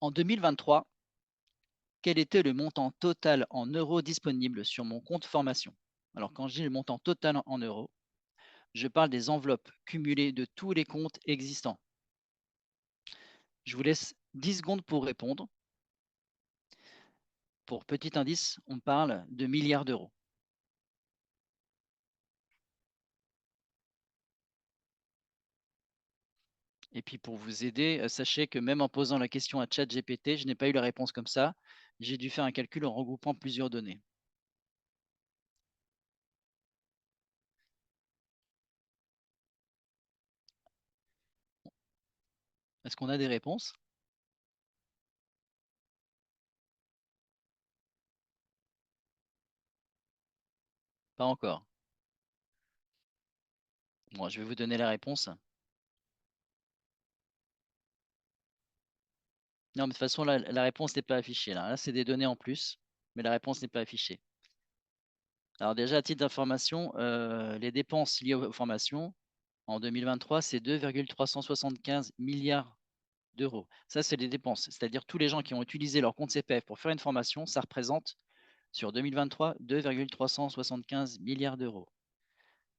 En 2023, quel était le montant total en euros disponible sur mon compte formation? Alors, quand je dis le montant total en euros, je parle des enveloppes cumulées de tous les comptes existants. Je vous laisse 10 secondes pour répondre. Pour petit indice, on parle de milliards d'euros. Et puis pour vous aider, sachez que même en posant la question à ChatGPT, je n'ai pas eu la réponse comme ça. J'ai dû faire un calcul en regroupant plusieurs données. Est-ce qu'on a des réponses? Pas encore. Bon, je vais vous donner la réponse. Non, mais de toute façon, la réponse n'est pas affichée là. Là, c'est des données en plus, mais la réponse n'est pas affichée. Alors déjà, à titre d'information, les dépenses liées aux formations en 2023, c'est 2,375 milliards d'euros. Ça, c'est les dépenses, c'est-à-dire tous les gens qui ont utilisé leur compte CPF pour faire une formation, ça représente sur 2023 2,375 milliards d'euros.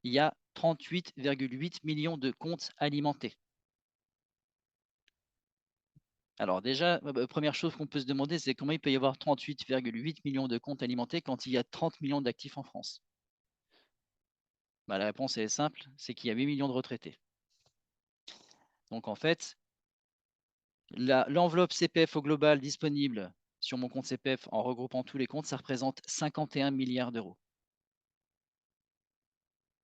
Il y a 38,8 millions de comptes alimentés. Alors déjà, première chose qu'on peut se demander, c'est comment il peut y avoir 38,8 millions de comptes alimentés quand il y a 30 millions d'actifs en France? Bah, la réponse est simple, c'est qu'il y a 8 millions de retraités. Donc en fait, l'enveloppe CPF au global disponible sur mon compte CPF en regroupant tous les comptes, ça représente 51 milliards d'euros.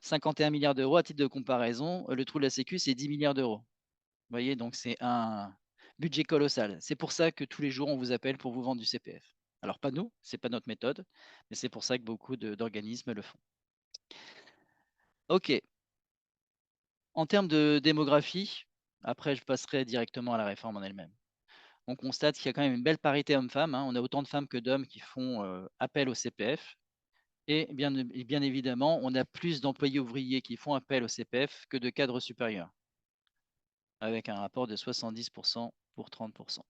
51 milliards d'euros, à titre de comparaison, le trou de la Sécu, c'est 10 milliards d'euros. Vous voyez, donc c'est un budget colossal. C'est pour ça que tous les jours, on vous appelle pour vous vendre du CPF. Alors pas nous, c'est pas notre méthode, mais c'est pour ça que beaucoup d'organismes le font. Ok, en termes de démographie, après je passerai directement à la réforme en elle-même. On constate qu'il y a quand même une belle parité homme-femme, hein. On a autant de femmes que d'hommes qui font appel au CPF. Et bien évidemment, on a plus d'employés ouvriers qui font appel au CPF que de cadres supérieurs, avec un rapport de 70% pour 30%.